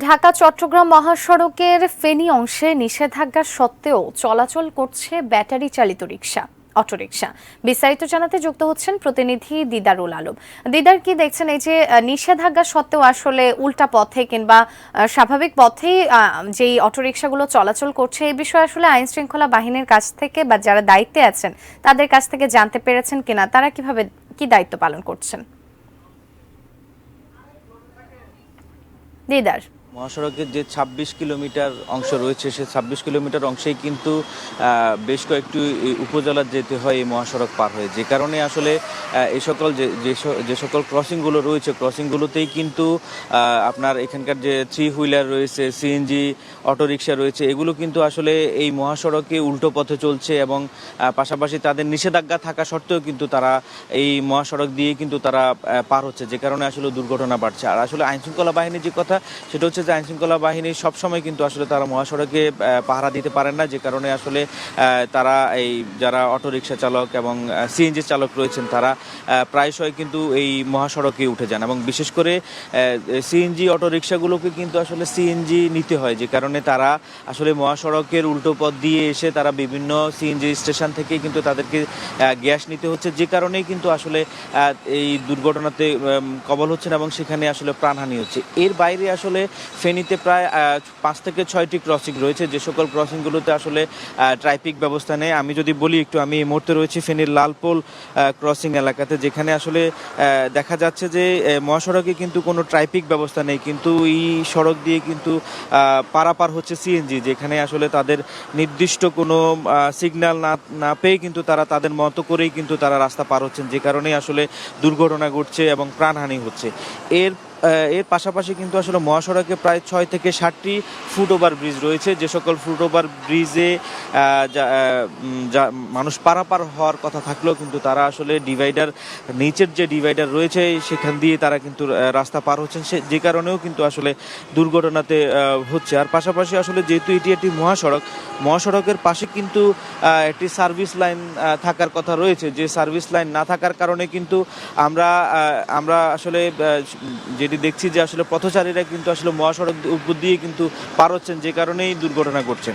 ঢাকা চট্টগ্রাম মহাসড়কের ফেনী অংশে নিষেধাজ্ঞা সত্ত্বেও চলাচল করছে ব্যাটারি চালিত রিকশা অটোরিকশা। বিস্তারিত জানাতে যুক্ত হচ্ছেন প্রতিনিধি দিদারুল আলম। দিদার, কি দেখছেন এই যে নিষেধাজ্ঞা সত্ত্বেও আসলে উল্টা পথে কিংবা স্বাভাবিক পথেই যেই অটোরিকশাগুলো চলাচল করছে, এই বিষয়ে আসলে আইন শৃঙ্খলা বাহিনীর কাছ থেকে বা যারা দায়িত্বে আছেন তাদের কাছ থেকে জানতে পেরেছেন কিনা, তারা কিভাবে কি দায়িত্ব পালন করছেন? দিদার, মহাসড়কের যে ২৬ কিলোমিটার অংশ রয়েছে সে ২৬ কিলোমিটার অংশেই কিন্তু বেশ কয়েকটি উপজেলা যেতে হয় এই মহাসড়ক পার হয়ে, যে কারণে আসলে এই সকল যে সকল ক্রসিংগুলো রয়েছে ক্রসিংগুলোতেই কিন্তু আপনার এখানকার যে থ্রি হুইলার রয়েছে, সিএনজি অটোরিকশা রয়েছে, এগুলো কিন্তু আসলে এই মহাসড়কে উল্টো পথে চলছে এবং পাশাপাশি তাদের নিষেধাজ্ঞা থাকা সত্ত্বেও কিন্তু তারা এই মহাসড়ক দিয়ে কিন্তু তারা পার হচ্ছে, যে কারণে আসলে দুর্ঘটনা বাড়ছে। আর আসলে আইনশৃঙ্খলা বাহিনীর যে কথা সেটা হচ্ছে যে আইনশৃঙ্খলা বাহিনী সবসময় কিন্তু আসলে তারা মহাসড়কে পাহারা দিতে পারেন না, যে কারণে আসলে তারা এই যারা অটোরিকশা চালক এবং সিএনজি চালক রয়েছেন তারা প্রায়শই কিন্তু এই মহাসড়কে উঠে যান এবং বিশেষ করে সিএনজি অটোরিকশাগুলোকে কিন্তু আসলে সিএনজি নিতে হয়, যে কারণে তারা আসলে মহাসড়কের উল্টো পথ দিয়ে এসে তারা বিভিন্ন সিএনজি স্টেশন থেকে কিন্তু তাদেরকে গ্যাস নিতে হচ্ছে, যে কারণেই কিন্তু আসলে এই দুর্ঘটনাতে কবল হচ্ছেন এবং সেখানে আসলে প্রাণহানি হচ্ছে। এর বাইরে আসলে ফেনীতে প্রায় ৫ থেকে ৬টি ক্রসিং রয়েছে, যে সকল ক্রসিংগুলোতে আসলে ট্রাফিক ব্যবস্থা নেই। আমি যদি বলি একটু, আমি এই মুহূর্তে রয়েছি ফেনীর লালপোল ক্রসিং এলাকাতে, যেখানে আসলে দেখা যাচ্ছে যে মহাসড়কে কিন্তু কোনো ট্রাফিক ব্যবস্থা নেই, কিন্তু এই সড়ক দিয়ে কিন্তু পারাপার হচ্ছে সিএনজি, যেখানে আসলে তাদের নির্দিষ্ট কোনো সিগন্যাল না পেয়ে কিন্তু তারা তাদের মতো করেই কিন্তু তারা রাস্তা পার হচ্ছেন, যে কারণেই আসলে দুর্ঘটনা ঘটছে এবং প্রাণহানি হচ্ছে। এর পাশাপাশি কিন্তু আসলে মহাসড়কে প্রায় ৬ থেকে ৭টি ফুট ওভার ব্রিজ রয়েছে, যে সকল ফুট ওভার ব্রিজে মানুষ পারাপার হওয়ার কথা থাকলেও কিন্তু তারা আসলে ডিভাইডার, নিচের যে ডিভাইডার রয়েছে সেখান দিয়ে তারা কিন্তু রাস্তা পার হচ্ছেন, যে কারণেও কিন্তু আসলে দুর্ঘটনাতে হচ্ছে। আর পাশাপাশি আসলে যেহেতু এটি একটি মহাসড়কের পাশে কিন্তু একটি সার্ভিস লাইন থাকার কথা রয়েছে, যে সার্ভিস লাইন না থাকার কারণে কিন্তু আমরা আসলে যেটি দেখছি যে আসলে পথচারীরা কিন্তু আসলে মহাসড়ক উপর দিয়ে কিন্তু পার হচ্ছেন, যে কারণেই দুর্ঘটনা ঘটছে।